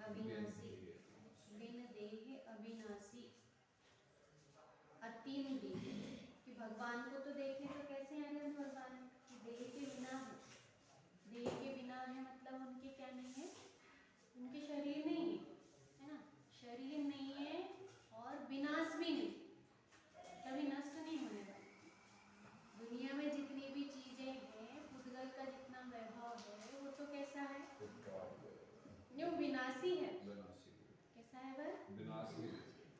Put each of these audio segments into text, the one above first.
अविनाशी, बिन देह अविनाशी, अतीम देह। कि भगवान को तो देखे तो कैसे हैं हम भगवान, कि देह के बिना है। देह के बिना है मतलब उनके क्या नहीं है, उनके शरीर नहीं है ना, शरीर नहीं है और विनाश भी नहीं, कभी नष्ट नहीं होने वाला। दुनिया में जितनी भी चीजें हैं, पुद्गल का जितना वैभव है वो तो कैसा है, जो विनाशी है। कैसा है वह, विनाशी,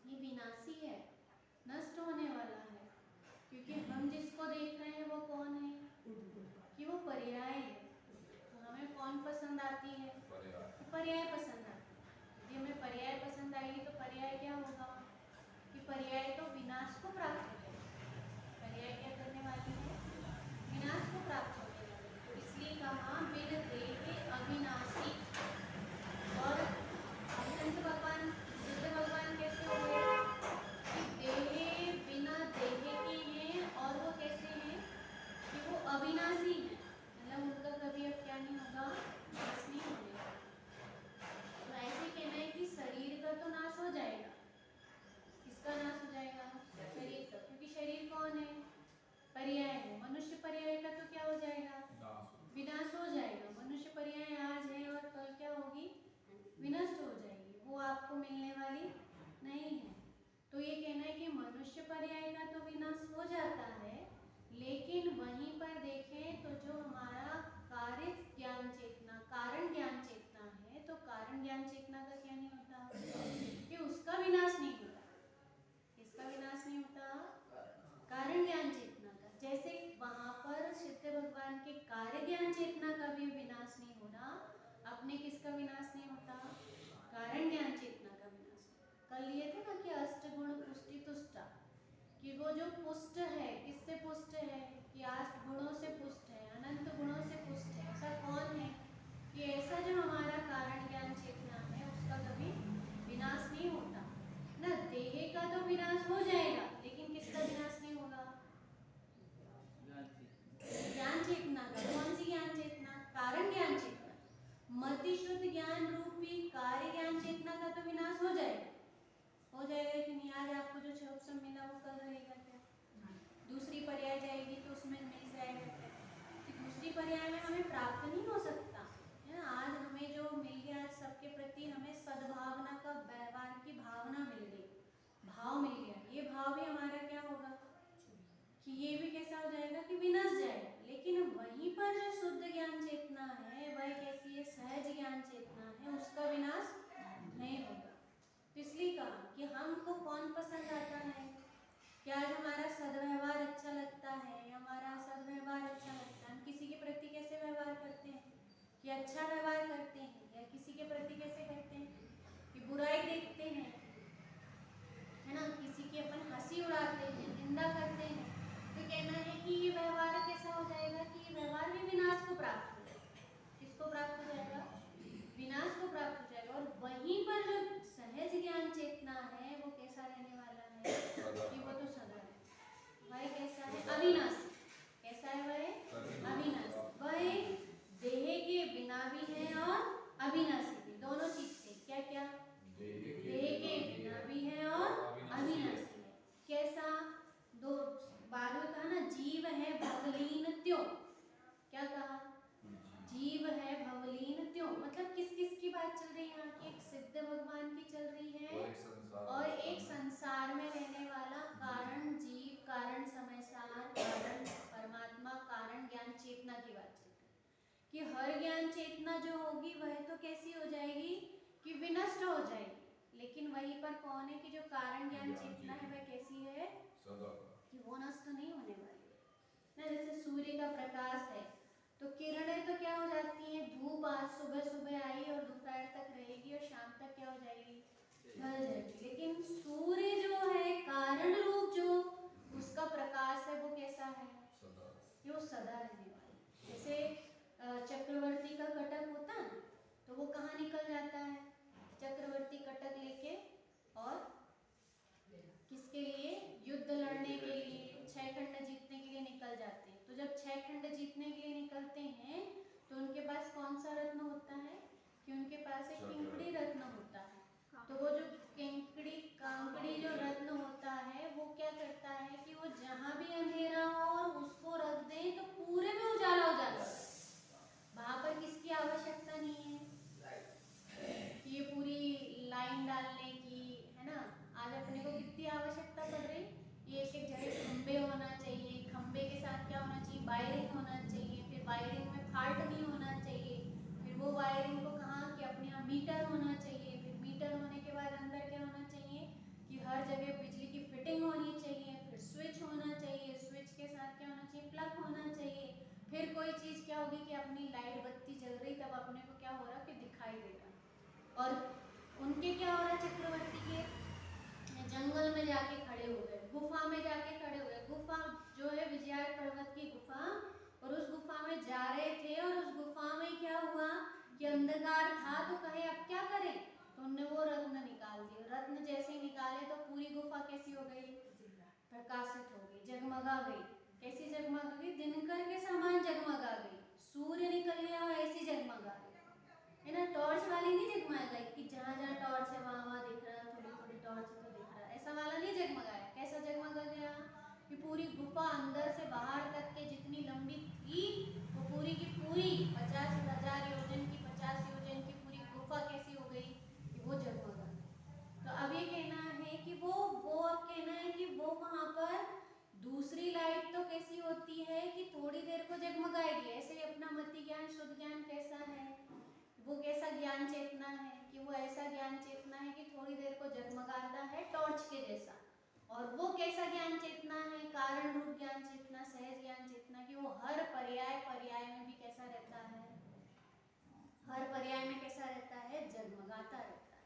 ये विनाशी है, नष्ट होने वाला है। क्योंकि हम जिसको देख रहे हैं वो कौन है, कि वो पर्याय है। तो हमें कौन पसंद आती है, पर्याय पसंद आती है। यदि हमें पर्याय पसंद आएगी तो पर्याय क्या होगा, कि पर्याय तो विनाश को प्राप्त हो जाएगा। पर्याय क्या करने वाली है, विनाश को प्राप्त होने वाली है। तो इसलिए कहा बिन देह अविनाशी। और अनंत भगवान, सिद्ध भगवान कैसे हो गए, कि देह बिना देह के हैं, और वो कैसे हैं, कि वो अविनाशी हैं, मतलब उनका कभी अब क्या नहीं होगा, नाश नहीं होने वाला। तो ऐसे कहना है कि शरीर का तो नाश हो जाएगा। किसका नाश हो जाएगा, शरीर का, क्योंकि शरीर कौन है, पर्याय है। मनुष्य पर्याय का तो क्या हो जाएगा, विनाश हो जाएगा। मनुष्य पर्याय आज है और कल क्या होगी, विनष्ट हो जाएगी, वो आपको मिलने वाली नहीं है। तो ये कहना है कि मनुष्य पर्याय का तो विनाश हो जाता है, लेकिन वहीं पर देखें तो जो हमारा कार्य ज्ञान चेतना, कारण ज्ञान चेतना है, तो कारण ज्ञान चेतना का क्या नहीं होता, कि उसका विनाश नहीं होता। इसका विनाश नहीं होता, कारण ज्ञान चेतना का। जैसे वहां पर सिद्ध भगवान के कार्य ज्ञान चेतना का भी विनाश नहीं हो रहा, अपने किसका विनाश नहीं होता, कारण ज्ञान चेतना का विनाश। कल लिए थे ना कि अष्टगुण पुष्टि तुष्टा, कि वो जो पुष्ट है, किससे पुष्ट है, कि अष्ट गुणों से पुष्ट है, अनंत गुणों से पुष्ट है। ऐसा कौन है, कि ऐसा जो हमारा कारण ज्ञान चेतना है उसका कभी विनाश नहीं होता ना। देह का तो विनाश हो जाएगा, लेकिन किसका विनाश नहीं होगा, ज्ञान चेतना का। कौन सी ज्ञान चेतना, कारण ज्ञान चेतना। मति शुद्ध ज्ञान रूपी कार्य ज्ञान चेतना का तो विनाश हो जाएगा, हो जाएगा कि नहीं। आज आपको जो 6 ऑप्शन मिला वो कल रहेगा क्या, दूसरी पर्याय जाएगी तो उसमें मिल जाएगा क्या, कि दूसरी पर्याय में हमें प्राप्त नहीं हो सकता है ना। आज हमें जो मिल गया, आज सबके प्रति हमें सद्भावना का, व्यवहार की भावना मिल गई, भाव मिल गया। ये भाव भी हमारा क्या होगा, कि ये भी कैसा हो जाएगा, कि विनाश जाएगा। लेकिन वहीं पर जो शुद्ध ज्ञान चेतना है वह कैसी है, सहज ज्ञान चेतना है, उसका विनाश नहीं होगा। तो इसलिए कहा कि हमको कौन पसंद आता है, कि आज हमारा सदव्यवहार अच्छा लगता है, हमारा सदव्यवहार अच्छा लगता है। हम किसी के प्रति कैसे व्यवहार करते हैं, कि अच्छा व्यवहार करते हैं, या किसी के प्रति कैसे करते हैं, कि बुराई देखते हैं, है ना, किसी की अपन हंसी उड़ाते हैं, निंदा करते हैं। तो कहना है कि ये व्यवहार कैसा हो जाएगा, कि ये व्यवहार भी विनाश को प्राप्त हो जाएगा। किसको प्राप्त हो जाएगा, विनाश को प्राप्त हो जाएगा। और वहीं पर जो सहज ज्ञान चेतना है वो कैसा रहने वाला है, कि वो तो सदा है, वह कैसा है, अविनाशी। कैसा है वह, अविनाशी। वह देह के बिना भी है और अविनाशी भी, दोनों चीज से। क्या क्या, देह के बिना भी है और अविनाशी है। कैसा, दो बाद में कहा ना, जीव है भवलीन त्यों। क्या कहा, जीव है भवलीन त्यों, मतलब किस किस की बात चल रही है यहाँ की, एक सिद्ध भगवान की चल रही है, और एक संसार में रहने वाला कारण जीव, कारण समय सार, कारण परमात्मा, कारण ज्ञान चेतना की बात चल रही है। कि हर ज्ञान चेतना जो होगी वह तो कैसी हो जाएगी, कि विनष्ट हो जाएगी। लेकिन वहीं पर कौन है, कि जो कारण ज्ञान चेतना है वह कैसी है, कि वो नष्ट नहीं होने वाली है ना। जैसे सूर्य का प्रकाश है तो किरणें तो क्या हो जाती हैं, धूप आज सुबह सुबह आई और दोपहर तक रहेगी और शाम तक क्या हो जाएगी, ढल जाएगी। लेकिन सूर्य जो है कारण रूप, जो उसका प्रकाश है वो कैसा है, कि वो सदा रहने वाला है। जैसे चक्रवर्ती का कटक होता है ना, तो वो कहाँ निकल जाता है, चक्रवर्ती कटक लेके, और किसके लिए, युद्ध लड़ने के लिए, 6 खंड जीतने के लिए निकल जाते हैं। तो जब 6 खंड जीतने के लिए अपनी लाइट बत्ती जल रही तब अपने को क्या हो रहा कि दिखाई दे रहा। और उनके क्या हो रहा, चक्रवर्ती के जंगल में जाके खड़े हो गए, गुफा में जाके खड़े हो गए। गुफा जो है विजयार पर्वत की गुफा, और उस गुफा में जा रहे थे और उस गुफा में क्या हुआ कि अंधकार था, तो कहे अब क्या करें, तो उन्होंने वो रत्न निकाल दिए। रत्न जैसे ही निकाले तो पूरी गुफा कैसी हो गई, प्रकाशित हो गई, जगमगा गई। कैसी जगमगा गई, दिनकर के समान जगमगा गई, सूर्य निकल गया और ऐसी जगमगा गई, है ना। टॉर्च वाली नहीं जगमगाई कि जहाँ जहाँ टॉर्च है वहाँ वहाँ दिख रहा, थोड़ी थोड़ी टॉर्च तो दिख रहा, ऐसा वाला नहीं जगमगाया। कैसा जगमगा गया कि पूरी गुफा अंदर से बाहर तक के जितनी लंबी थी वो पूरी की पूरी 50,000 योजन की, 50 योजन की पूरी गुफा कैसी हो गई कि वो जगमगा। तो अब ये कहना है कि वो अब कहना है कि वो वहाँ पर दूसरी लाइट तो कैसी होती है कि थोड़ी देर को जगमगाएगी। ऐसे ही अपना मति ज्ञान शुद्ध ज्ञान कैसा है, वो कैसा ज्ञान चेतना है कि वो ऐसा ज्ञान चेतना है कि थोड़ी देर को जगमगाता है टॉर्च के जैसा। और वो कैसा ज्ञान चेतना है, कारण रूप ज्ञान चेतना, सहज ज्ञान चेतना, कि वो हर पर्याय में भी कैसा रहता है, हर पर्याय में कैसा रहता है, जगमगाता रहता है,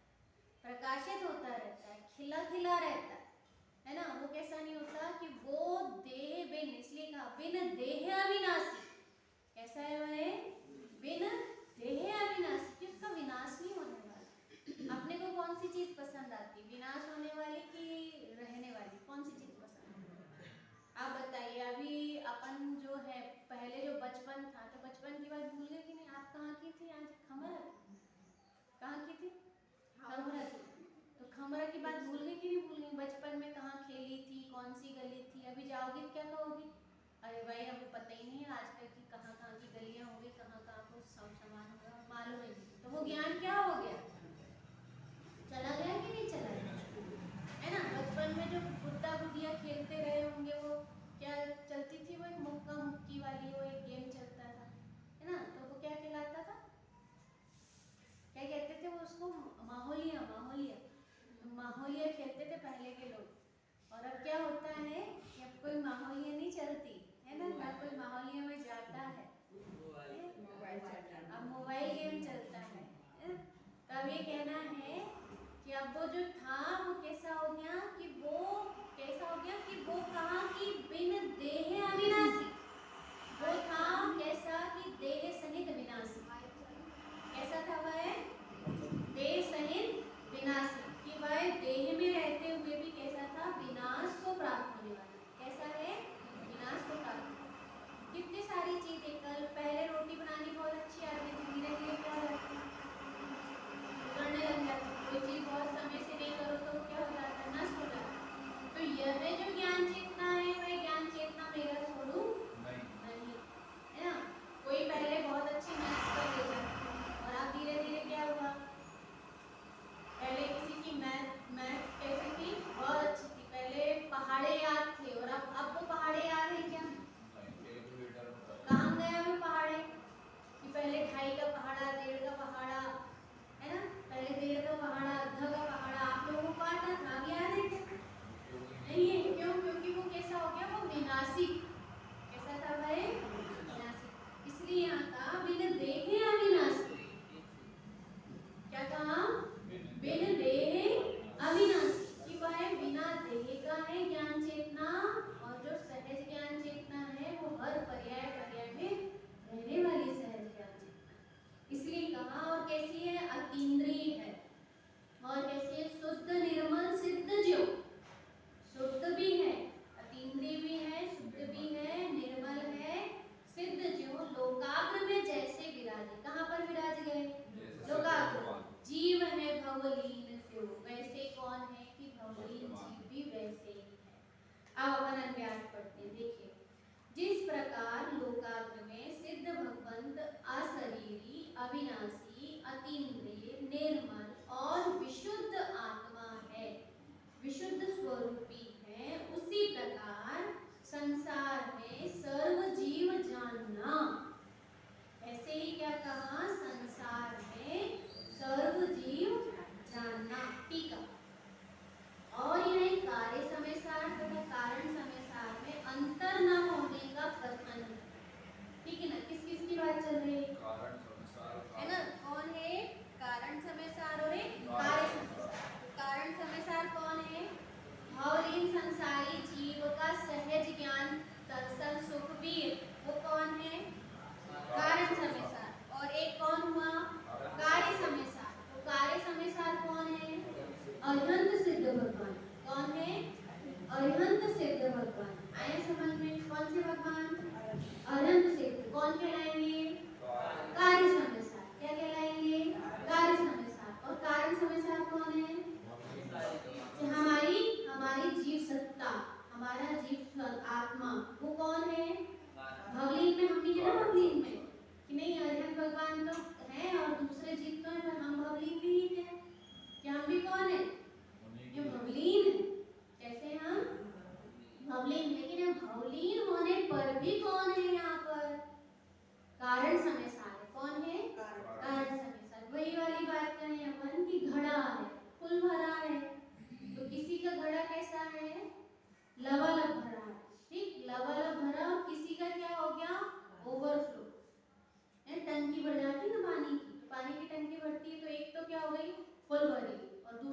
प्रकाशित होता रहता है, खिला खिला रहता है ना। वो कैसा नहीं होता कि वो देह बिन, इसलिए कहा बिन देह अविनाशी। कैसा है वह, बिन देह अविनाशी, कि उसका विनाश नहीं होने वाला। अपने को कौन सी चीज पसंद आती, विनाश होने वाली कि रहने वाली, कौन सी चीज पसंद है, आप बताइए। अभी अपन जो है पहले जो बचपन था, तो बचपन की बात भूल गए कि नहीं। आप कहाँ की थी आज, खमरा कहाँ की थी, खमरा की। तो खमरा की बात भूल गई कि नहीं भूल गई, बचपन में कहाँ खेली थी, कौन सी गली थी। अभी जाओगी क्या कहोगी, अरे भाई हमको पता ही नहीं है आजकल की कहाँ कहाँ की गलियाँ होंगी, कहाँ कहाँ को सामान होगा, मालूम ही नहीं। तो वो ज्ञान क्या हो गया, चला गया कि नहीं चला गया, है ना। बचपन में जो गुड्डा गुड़िया खेलते रहे होंगे, वो क्या चलती थी, वो एक मुक्का मुक्की वाली वो एक गेम चलता था, है ना। तो वो क्या कहलाता था, क्या कहते थे वो उसको, माहौलिया। माहौलिया माहौलिया खेलते थे पहले के लोग। और अब क्या होता है कि अब कोई माहौलिया नहीं चलती है ना, ना कोई माहौलिया में जाता है, अब मोबाइल गेम चलता है। तो अब ये कहना है कि अब वो जो था वो कैसा हो गया कि वो कैसा हो गया कि वो कहा कि बिन देह अविनाशी। वो था कैसा कि देह सहित विनाशी। कैसा था वह, देह सहित विनाशी, कि वह देह में रहते हुए भी कैसा था, विनाश को प्राप्त होने वाला। कैसा है, विनाश को प्राप्त। कितनी सारी चीजें, कल पहले रोटी बनानी बहुत अच्छी आती थी, धीरे धीरे क्या हो जाती है, बिगड़ने लग जाती। कोई चीज बहुत समय से नहीं करो तो क्या हो जाता है, नष्ट हो जाता है। तो यह जो ज्ञान चेतना है वह ज्ञान चेतना मेरा स्वरूप नहीं, है ना। कोई पहले बहुत अच्छी मैथ्स कर लेता और अब धीरे धीरे क्या हुआ, पहले किसी की मैथ कैसी थी, बहुत अच्छी थी, पहले पहाड़े याद थे, और अब वो पहाड़े याद है क्या, कहाँ गया वो पहाड़े, कि पहले 2.5 का पहाड़ा, 1.5 का पहाड़ा, है ना। पहले 1.5 का पहाड़ा, आधा का पहाड़ा आप लोगों को आता था, अब याद है क्या, नहीं है। क्यों, क्योंकि वो कैसा हो गया, वो विनाशी। कैसा था भाई, विनाशी। इसलिए यहाँ का बिन देहे अविनाशी। क्या कहा, बिन देह अविनाशी, कि वह बिना देह का है ज्ञान चेतना, और जो सहज ज्ञान चेतना है वो हर पर्याय में रहने वाली सहज ज्ञान चेतना। इसलिए कहा, और कैसी है, अतीन्द्रिय है, और कैसी है, शुद्ध निर्मल सिद्ध ज्यों। शुद्ध भी है, अतीन्द्रिय भी है, शुद्ध भी है, निर्मल है, सिद्ध ज्यों लोकाग्र में जैसे विराजे। कहाँ पर विराज गए, लोकाग्र। जीव है भवलीन त्यों, वैसे कौन है कि भवलीन जीव भी वैसे ही है। अब अपन अध्याय पढ़ते हैं, देखिए। जिस प्रकार लोकाग्र में सिद्ध भगवंत अशरीरी, अविनाशी, अतीन्द्रिय, निर्मल और विशुद्ध आत्मा है, विशुद्ध स्वरूपी है, उसी प्रकार संसार में सर्व जीव जानना। ऐसे ही क्या कहा, संसार में सर्व जीव जानना। टीका, और यह कार्य समय सार तथा कारण समय सार में अंतर न होने का कथन है। ठीक है ना, किस किस की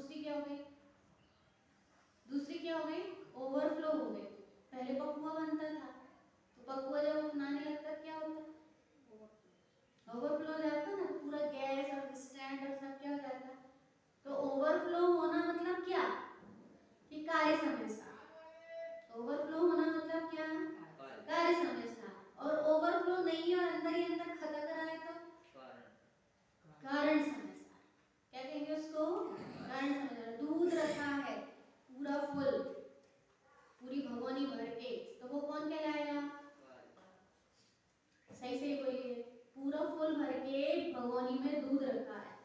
दूसरी क्या हो गई? दूसरी क्या हो गई? ओवरफ्लो हो गई। पहले पकुआ बनता था तो पकुआ जब अपनाने लगता क्या होता? ओवरफ्लो हो जाता ना, पूरा गैस और स्टैंड और सब क्या हो जाता? तो ओवरफ्लो होना मतलब क्या? कि कार्य समय सार। ओवरफ्लो होना मतलब क्या? कार्य समय सार। और ओवरफ्लो नहीं और अंदर ही अंदर खत्म कराए तो कारण समय सार। क्या कहेंगे उसको? कारण समय सार। दूध रखा है पूरा फुल, पूरी भगोनी भर के, तो वो कौन कहलाएगा? सही सही बोलिए। पूरा फुल भर के भगोनी में दूध रखा है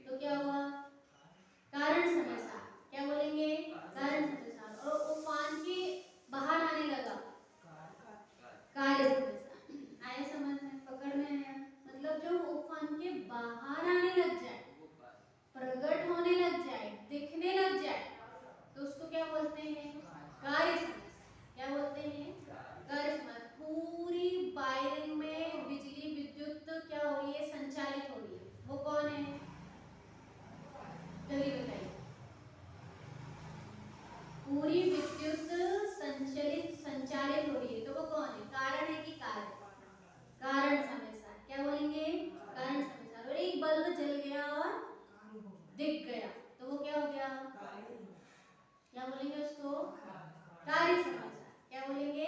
तो क्या हुआ? कारण समय सार। क्या बोलेंगे? कारण समय सार। और उफान के बाहर आने लगा, कार्य समय सार। आया समझ में? पकड़ में आया? मतलब जब उफान के बाहर आने लग जाए, प्रकट होने लग जाए, दिखने लग जाए, तो उसको क्या बोलते हैं? कार्य समय सार। क्या बोलते हैं? कार्य समय। पूरी वायरिंग में बिजली विद्युत क्या हो रही है? संचालित हो रही है। वो कौन है? जल्दी बताइए। पूरी विद्युत संचालित हो रही है तो वो कौन है? कारण है कि कार्य? कारण समय सार। क्या बोलेंगे? कारण समय सार। और एक बल्ब जल गया और दिख गया तो वो क्या हो गया? क्या बोलेंगे उसको? कार्य समय सार। क्या बोलेंगे?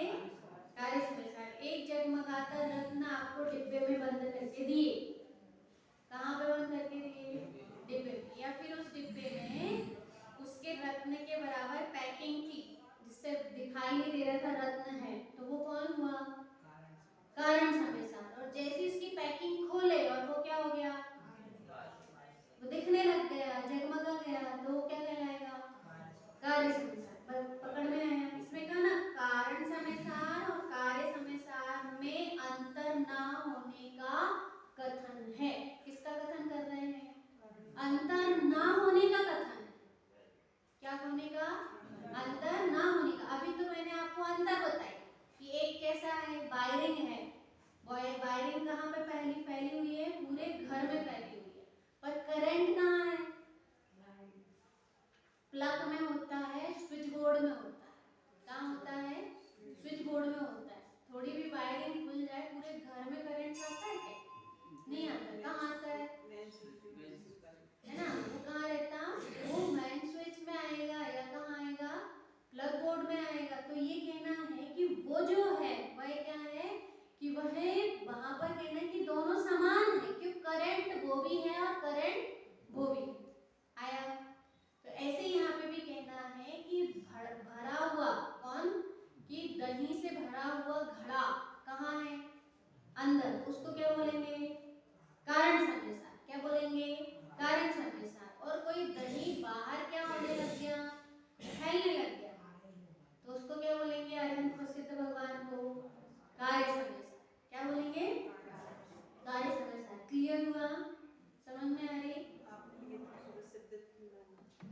कार्य समय सार। एक जगमगाता रत्न आपको डिब्बे में बंद करके दिए, कहाँ पे बंद करके दिए? डिब्बे में। या फिर उस डिब्बे में उसके रत्न के बराबर पैकिंग थी जिससे दिखाई नहीं दे रहा था रत्न है, तो वो कौन हुआ? कारण समय सार। और जैसे इसकी पैकिंग खोले और वो क्या हो गया? वो दिखने लग गया, जगमगा गया, तो वो क्या कहलाएगा? कार्य समय सार। पकड़ में आया? इसमें कहा ना कारण समय सार और कार्य समय सार में अंतर ना होने का कथन है। किसका कथन कर रहे हैं? अंतर ना होने का कथन है। क्या होने का? अंतर ना होने का। अभी तो मैंने आपको अंतर बताई कि एक कैसा है? वायरिंग है। वायरिंग कहाँ पे फैली हुई है? पूरे घर में फैली हुई है। पर करंट कहाँ है? प्लग में होता है, स्विच बोर्ड में होता है। कहाँ होता है? स्विच बोर्ड में होता है। थोड़ी भी वायरिंग खुल जाए पूरे घर में करंट आता है क्या? नहीं आता। कहाँ आता है? है ना? वो कहाँ रहता? वो मेन स्विच में आएगा या कहाँ आएगा? प्लग बोर्ड में आएगा। तो ये कहना है कि वो जो है वह क्या है कि वह वहां पर कहना है कि दोनों समान है, क्यों? करंट वो भी है और करंट वो भी है। आया? तो ऐसे यहाँ पे भी कहना है कि भरा हुआ कौन? कि दही से भरा हुआ घड़ा कहाँ है? अंदर। उसको क्या बोलेंगे? कारण समय सार। क्या बोलेंगे? कारण समय सार। और कोई दही बाहर क्या होने लग गया? फैलने लग गया, तो उसको क्या बोलेंगे? अरहंत प्रसिद्ध भगवान को कार्य समय सार। क्या बोलेंगे? कार्य समय सार। क्लियर हुआ? समझ में आ रही?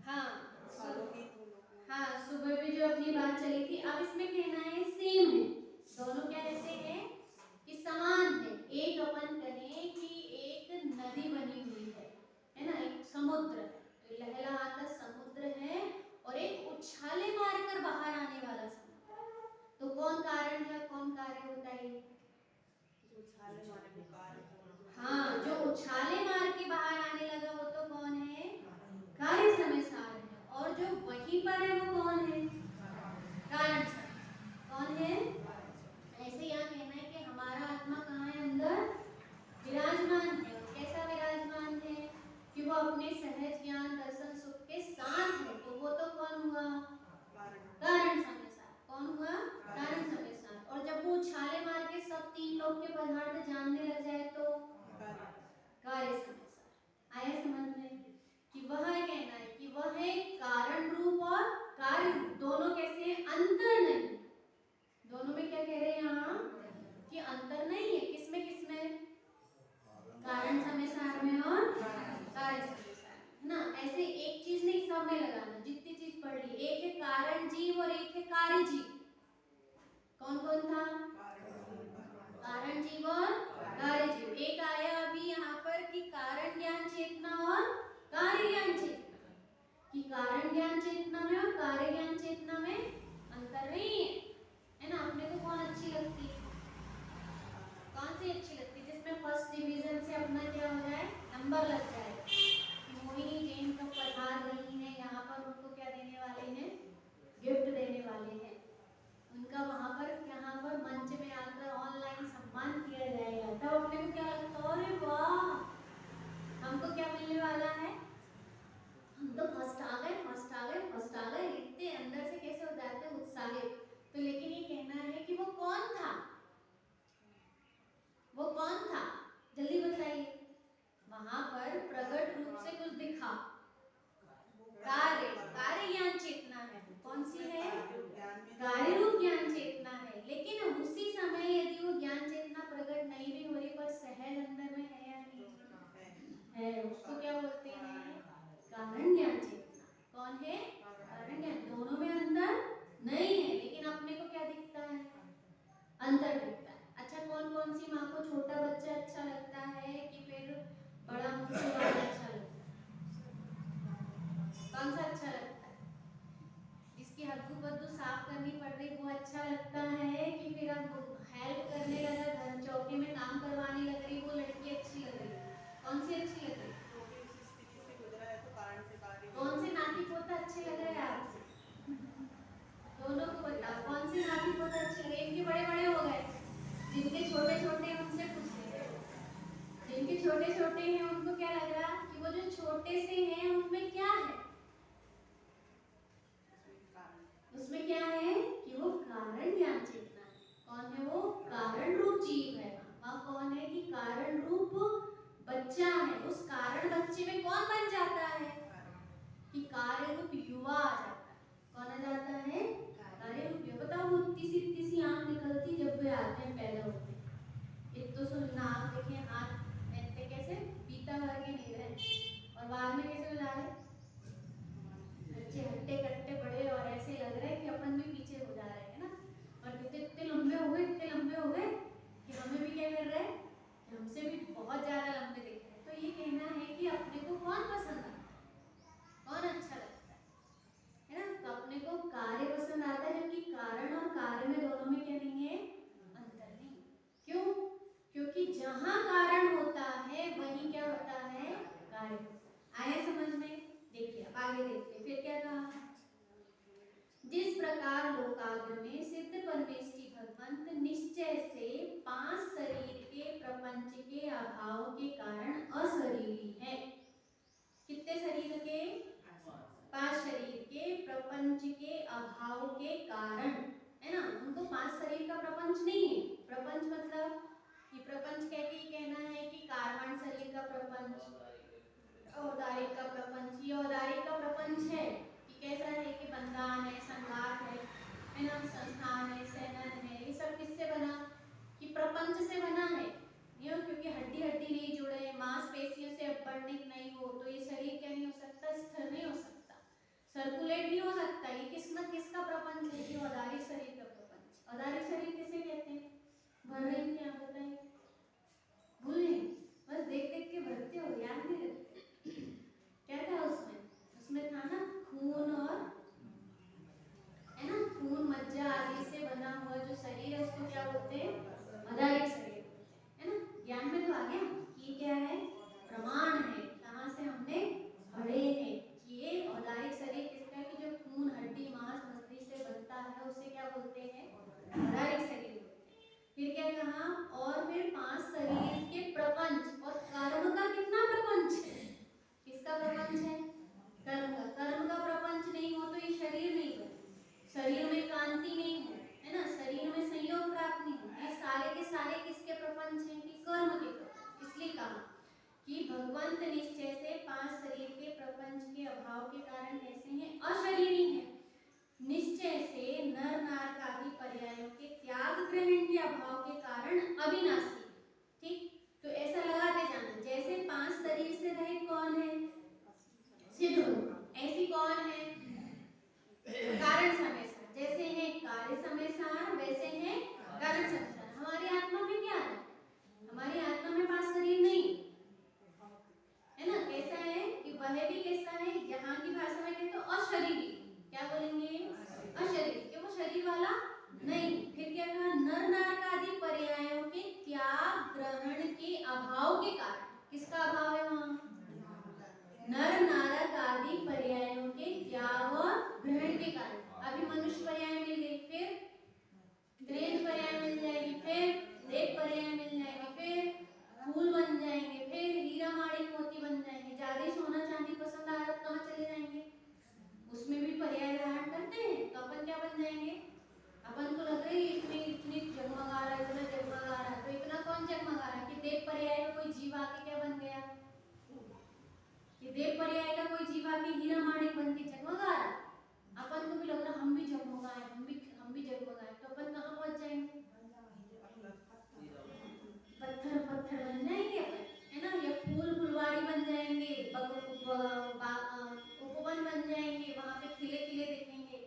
हाँ हाँ, सुबह भी जो अपनी बात चली थी, अब इसमें कहना है सेम है। दोनों क्या रहते हैं? कि समान है। एक अपन कहें कि एक नदी बनी हुई है ना? एक समुद्र है, तो लहलहाता समुद्र है और एक उछाले मारकर बाहर आने वाला समुद्र। तो कौन कारण है और कौन कार्य? बताइए। हाँ, जो उछाले मार के बाहर आने लगा वो तो कौन है? कार्य समय सार है। और जो वहीं पर है वो कौन है? कारण समय। कौन है? ऐसे यहाँ कहना है कि हमारा आत्मा कहाँ है? अंदर विराजमान है। और कैसा विराजमान है? कि वो अपने सहज ज्ञान दर्शन सुख के साथ है। तो वो तो कौन हुआ? कारण समय सार। कौन हुआ? कारण समय सार। और जब वो उछाले मार के सब तीन लोग के पदार्थ जानने लग जाए तो कार्य समय सार। आया समझ में? कि वह कहना है कि वह है कारण रूप और कार्य रूप। दोनों कैसे हैं? अंतर नहीं। दोनों में क्या कह रहे हैं यहाँ? कि अंतर नहीं है। किसमें किसमें? कारण समय सार में और कार्य समय सार में, है ना? ऐसे एक चीज नहीं, सब में लगाना। जितनी चीज पढ़ ली, एक है कारण जीव और एक है कार्य जीव। कौन कौन था? कारण जीव और कार्य जीव। एक आया अभी यहाँ पर कि कारण ज्ञान चेतना और कार्य ज्ञान चेतना। कि ज्ञान चेतना में और कार्य ज्ञान चेतना में अंतर नहीं है ना। अपने को कौन अच्छी लगती है, कौन सी अच्छी लगती है? जिसमें फर्स्ट डिवीजन से अपना क्या हो जाए, नंबर लग जाए। मोहिनी जैन कब पधार रही है यहाँ पर, उनको क्या देने वाले हैं, गिफ्ट देने वाले हैं। उनका वहाँ पर यहाँ पर मंच में आकर ऑनलाइन सम्मान किया जाएगा। तब अपने को क्या लगता है, अरे वाह हमको क्या मिलने वाला है, हम तो फर्स्ट आ गए, फर्स्ट आ गए, फर्स्ट आ गए, इतने अंदर से कैसे हो जाते हैं उत्साहित। तो लेकिन ये कहना है कि वो कौन था, वो कौन था, जल्दी बताइए। वहां पर प्रकट रूप से कुछ दिखा, कार्य, कार्य ज्ञान चेतना है। कौन सी है, कार्य रूप ज्ञान चेतना है। लेकिन उसी समय यदि वो ज्ञान चेतना प्रकट नहीं भी हो रही पर सहज अंदर में है या नहीं है, उसको क्या बोलते हैं, कारण ज्ञान चेतना। कौन है, कारण ज्ञान। दोनों में अंतर नहीं है, लेकिन अपने को क्या दिखता है, अंतर दिखता है। अच्छा, कौन कौन सी माँ को छोटा बच्चा अच्छा लगता है कि फिर बड़ा मुझसे वाला अच्छा लगता है, कौन सा अच्छा लगता है? जिसकी हड्डू बद्दू साफ करनी पड़ रही वो अच्छा लगता है कि फिर अब हेल्प करने लगा, घर चौके में काम करवाने लग रही वो लड़की अच्छी लग रही, कौन सी अच्छी लग रही? कौन से नाती पोता अच्छे लग रहे हैं आपको, दोनों को बताओ कौन से नाती पोता अच्छे लगे। इनके बड़े बड़े हो गए, जिनके छोटे छोटे हैं उनसे पूछ ले, जिनके छोटे छोटे हैं उनको क्या लग रहा कि वो जो छोटे से हैं उनमें क्या है, उसमें क्या है कि वो कारण ज्ञान चेतना है। कौन है वो, कारण रूप जीव है। वह कौन है कि कारण रूप बच्चा है। उस कारण बच्चे में कौन बन जाता है कि कार्य रूप युवा आ जाता है। कौन आ जाता है, कार्य रूप युवा। बताओ वो इतनी सी आंख निकलती जब वे आते हैं, पैदा होते हैं, एक तो सुनना आंख देखे, हाथ पहनते कैसे पीता भर के नहीं रहे, और बाद में कैसे हो जा रहे, अच्छे हट्टे कट्टे बड़े, और ऐसे लग रहा है कि अपन भी पीछे हो जा रहे हैं ना। और इतने लंबे हो गए, इतने लंबे हो गए कि हमें भी क्या कर रहे हैं, कि हमसे भी बहुत ज्यादा लंबे दिख रहे हैं। तो ये कहना है कि अपने को कौन पसंद आता है, कौन अच्छा लगता है ना। तो अपने को कार्य पसंद आता है, जबकि कारण और कार्य में दोनों में क्या नहीं है, अंतर नहीं। क्यों, क्योंकि जहां कारण होता है वहीं क्या होता है, कार्य। आया समझ में? देखिए अब आगे देखते हैं, फिर क्या कहा, जिस प्रकार लोकाग्र में सिद्ध परमेष्ठी भगवंत निश्चय से 5 शरीर के प्रपंच के अभाव के कारण अशरीरी है। कितने शरीर के, 5 शरीर के प्रपंच के अभाव के कारण, है ना। उनको 5 शरीर का प्रपंच नहीं है। प्रपंच मतलब ये प्रपंच कह के कहना है कि कार्बन शरीर का प्रपंच, औदारिक का प्रपंच। ये औदारिक का प्रपंच है कि कैसा है कि बंधान है, संघात है ना, संस्थान है, सेनन है। ये सब किससे बना, कि प्रपंच से बना है। क्यों, क्योंकि हड्डी हड्डी नहीं जुड़े, मांसपेशियों से अपवर्णित नहीं हो, तो ये शरीर क्या नहीं हो सकता, स्थिर नहीं हो सकता, सर्कुलेट नहीं हो सकता। ये किसका प्रपंच है, कि औदारिक शरीर का प्रपंच। औदारिक शरीर किसे कहते हैं, भर रही थी आप बताइए, भूल गए, बस देख देख के भरते हो, याद नहीं रखते। क्या था उसमें, उसमें था ना खून, और है ना, खून मज्जा आदि से बना हुआ जो शरीर है उसको क्या बोलते हैं, औदारिक शरीर बोलते हैं, है ना। ज्ञान में तो आ गया कि क्या है, प्रमाण है, कहाँ से हमने पढ़े हैं कि ये औदारिक शरीर किसका है, कि जो खून हड्डी मांस मस्तिष्क से बनता है उसे क्या बोलते हैं, औदारिक शरीर बोलते हैं। फिर क्या कहा, और फिर 5 शरीर के प्रपंच और कर्म का कितना प्रपंच है, किसका प्रपंच है, कर्म का। कर्म का प्रपंच नहीं हो तो ये शरीर नहीं बने, शरीर में कांति नहीं हो, है ना, शरीर में संयोग प्राप्त नहीं हो। ये सारे के सारे किसके प्रपंच हैं, कि कर्म के प्रपंच। इसलिए कहा कि भगवंत निश्चय से 5 शरीर के प्रपंच के अभाव के कारण कैसे हैं, अशरीरी हैं। निश्चय से नर नार आदि पर्यायों के त्याग ग्रहण के अभाव के कारण अविनाशी। ठीक, तो ऐसा लगाते जाना, जैसे 5 शरीर से रहित कौन है, सिद्ध रूप। ऐसी कौन है, कारण समय सार। जैसे है कार्य समय सार वैसे है कारण समय सार। हमारी आत्मा में क्या है, हमारी आत्मा में 5 शरीर नहीं है ना। कैसा है कि वह भी कैसा है, यहाँ की भाषा में कहते तो अशरीरी, ग्रहण के अभाव के कारण, किसका अभाव है वहां? नर नारक आदि पर्यायों के त्याग और ग्रहण के कारण। अभी मनुष्य पर्याय मिल गई, फिर द्रेज पर्याय मिल जाएगी, फिर देव पर्याय मिल जाएगी, फिर फूल बन जाएंगे, फिर हीरा माणिक मोती बन जाएंगे। ज्यादा सोना चांदी पसंद आ रहा, कहाँ चले जाएंगे? उसमें भी पर्याय धारण करते हैं, तो अपन क्या बन जाएंगे? अपन को लग रही है इतनी इतनी जगमगा रहा है, इतना जगमगा रहा है, तो इतना कौन जगमगा रहा है कि देव पर्याय में कोई जीव आके क्या बन गया, कि देव पर्याय का कोई जीव आके हीरा माणिक बन के जगमगा रहा। अपन को भी लग रहा हम भी जगमगाए, हम भी जगमगाए, तो अपन कहाँ पहुंच जाएंगे? पत्थर पत्थर बन जाएंगे अपन, है ना? या फूल फुलवारी बन जाएंगे, उपवन बन जाएंगे, वहां पे खिले खिले दिखेंगे,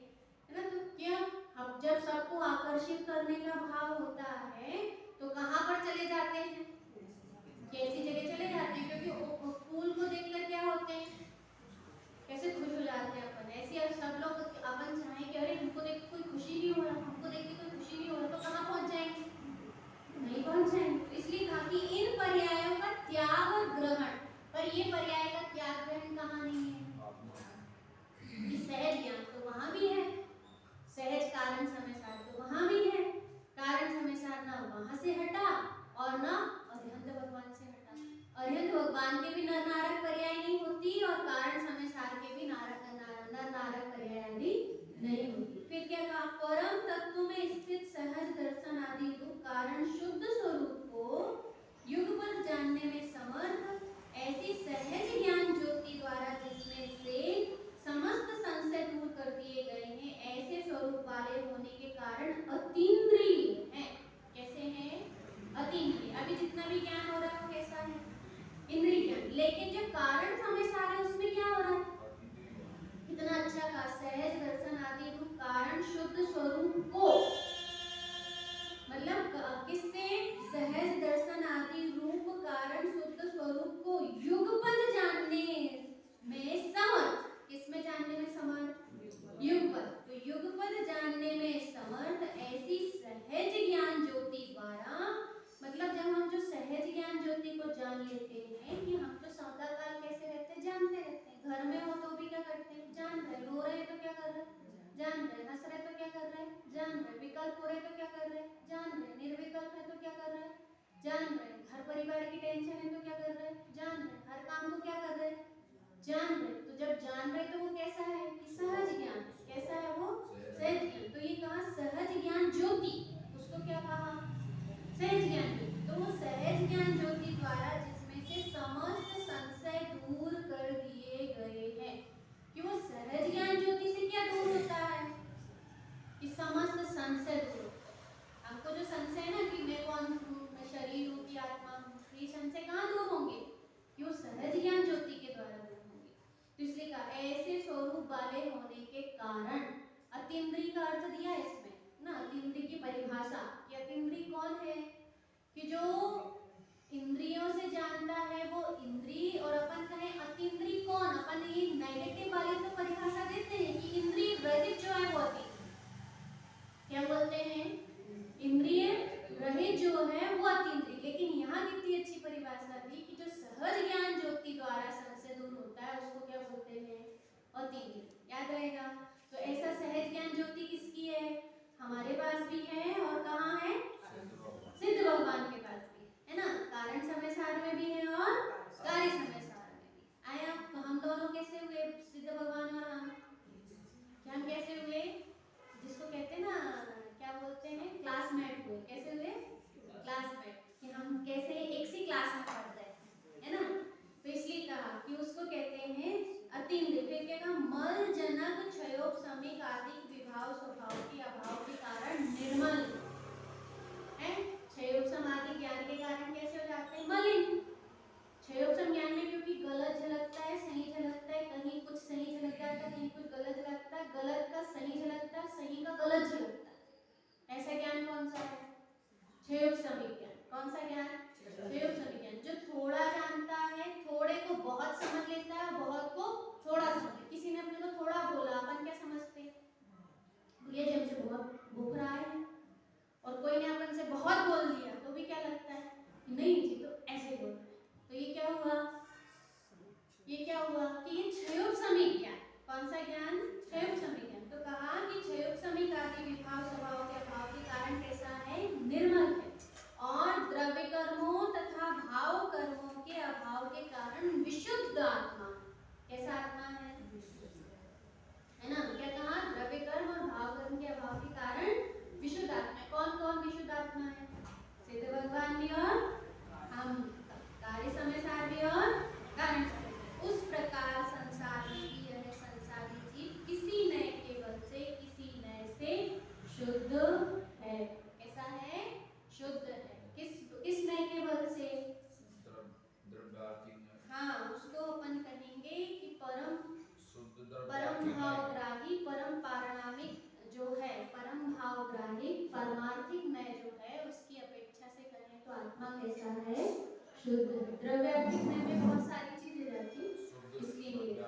है ना? तो क्या अब जब सबको आकर्षित करने का भाव होता है तो कहाँ पर चले जाते हैं? कैसी जगह चले जाते हैं? क्योंकि फूल को देखकर क्या होते हैं, कैसे खुश हो जाते हैं अपन। ऐसे अब सब लोग अपन चाहें कि अरे हमको देख कोई खुशी नहीं हो रहा, हमको देख के कोई खुशी नहीं हो रहा, तो कहाँ पहुंच जाएंगे? नहीं पहुंच जाएंगे। इसलिए कहा कि इन पर्यायों का त्याग और ग्रहण, पर ये पर्याय का त्याग ग्रहण कहाँ नहीं है? कि सहज ज्ञान तो वहां भी है, सहज कारण समय सार तो वहां भी है। कारण समय सार ना वहां से हटा और ना अरिहंत भगवान से हटा। अरिहंत भगवान के भी नर नारक पर्याय नहीं होती और कारण समय सार के भी नर नारक पर्याय आदि नहीं होती। फिर क्या कहा? परम तत्व में स्थित सहज दर्शन आदि रूप कारण शुद्ध स्वरूप को युगपत जानने में समर्थ ऐसी सहज ज्ञान ज्योति द्वारा जिसमें से समस्त संशय दूर कर दिए गए हैं, ऐसे स्वरूप वाले होने के कारण अतीन्द्रिय है। कैसे हैं? अतीन्द्रिय। अभी जितना भी ज्ञान हो रहा है वो कैसा है? इंद्रिय ज्ञान। लेकिन जो कारण समय सार है उसमें क्या हो रहा है? कितना अच्छा का सहज दर्शन आदि रूप कारण शुद्ध स्वरूप को, मतलब किससे? सहज दर्शन आदि रूप कारण शुद्ध स्वरूप को युगपत जानने में समर्थ। किसमें जानने में समर्थ? युगपत। तो युगपत जानने में समर्थ ऐसी सहज ज्ञान ज्योति द्वारा, मतलब जब हम जो सहज ज्ञान ज्योति को जान लेते हैं कि हम तो सदा काल कैसे रहते हैं, जानते रहते हैं। घर में हो तो भी क्या करते हैं? जान रहे। रो रहे हैं तो क्या कर रहे हैं? जान रहे। हंस रहे तो क्या कर रहे हैं? जान रहे। विकल्प हो रहे तो क्या कर रहे हैं? जान रहे। निर्विकल्प है तो क्या कर रहे हैं? जान रहे। घर परिवार की टेंशन है तो क्या कर रहे हैं? जान रहे। हर काम को क्या कर रहे हैं? जान रहे। तो जब जान रहे तो वो कैसा है? कि सहज ज्ञान। कैसा है वो? सहज ज्ञान। तो ये कहा सहज ज्ञान ज्योति, उसको क्या कहा? सहज ज्ञान ज्योति। तो वो सहज ज्ञान ज्योति द्वारा जिसमें से समस्त संशय दूर कर दिए गए हैं। कि वो सहज ज्ञान ज्योति से क्या दूर होता है? कि समस्त संशय दूर होता है। हमको जो संशय है ना कि मैं कौन हूँ, मैं शरीर हूँ कि आत्मा हूँ, ये संशय कहाँ दूर होंगे? कि वो सहज ज्ञान ज्योति के द्वारा दूर होंगे। तो इसलिए कहा ऐसे स्वरूप वाले होने के कारण, अतीन्द्रिय का अर्थ दिया इसमें ना, अतीन्द्रिय की परिभाषा कि अतीन्द्रिय कौन है? कि जो इंद्रियों से जानता है वो इंद्रिय। और अपन कहें अतीन्द्रिय कौन? अपन ये नेगेटिव वाली तो परिभाषा देते हैं कि इंद्रिय रहित जो है वो अतीन्द्रिय। क्या बोलते हैं? इंद्रिय रहित जो है वो अतीन्द्रिय। लेकिन यहाँ कितनी अच्छी परिभाषा दी कि जो सहज ज्ञान ज्योति द्वारा संशय दूर होता है उसको क्या बोलते हैं? अतीन्द्रिय। याद रहेगा। तो ऐसा सहज ज्ञान ज्योति किसकी है? हमारे पास भी है। और कहाँ है? सिद्ध भगवान के पास भी है ना। कारण समय सार में भी है और कार्य समय सार में भी। आया? तो हम दोनों कैसे हुए? सिद्ध भगवान और हम, क्या हम कैसे हुए? जिसको कहते हैं ना, क्या बोलते हैं, क्लासमेट हुए। कैसे हुए? क्लासमेट। कि हम कैसे एक सी क्लास में पढ़ रहे हैं, है ना। तो इसलिए कहा कि उसको कहते हैं अतीन्द्रिय। फिर क्या कहा? मल जनक क्षयोपशमिक आदि विभाव स्वभाव के अभाव के कारण निर्मल है। क्षयोपशम आदि ज्ञान के कारण कैसे हो जाते हैं? मलिन। क्षयोपशम ज्ञान में क्योंकि गलत झलकता है, सही झलकता है, कहीं कुछ सही झलक जाता है, कहीं कुछ गलत झलकता है, गलत का सही झलकता है, सही का गलत झलकता है। ऐसा ज्ञान कौन सा है? क्षयोपशमिक ज्ञान। कौन सा ज्ञान? क्षयोपशमिक ज्ञान। जो थोड़ा जानता है, थोड़े को बहुत समझ लेता है, बहुत को थोड़ा समझ। किसी ने अपने को थोड़ा बोला, अपन क्या समझते हैं? ये जो हमसे बहुत क्षयोपशमिक ज्ञान। कौन सा ज्ञान? क्षयोपशमिक ज्ञान। तो कहा कि क्षयोपशमिक आदि विभाव स्वभाव के अभाव के कारण कैसा है? निर्मल है। और द्रव्य कर्मों तथा भाव कर्मों के अभाव के कारण विशुद्ध आत्मा। कैसा आत्मा है? है ना? क्या कहा? द्रव्य कर्म और भाव कर्म के अभाव के कारण विशुद्ध आत्मा। कौन कौन विशुद्ध आत्मा है? सिद्ध भगवान भी और हम, कार्य समय सार भी और कारण समय सार। उस प्रकार संसार में भी यह संसारी जीव किसी नए के बल से, किसी नए से शुद्ध है। कैसा है? शुद्ध है। किस नए के बल से? हाँ, उसको अपन कहेंगे कि परम भावग्राही, परम पारणामिक जो है, परम भावग्राही परमार्थिक नय जो है, उसकी अपेक्षा से कहें तो आत्मा कैसा है? शुद्ध है। द्रव्यात्मिक नय में बहुत सारी चीजें रहती, इसके लिए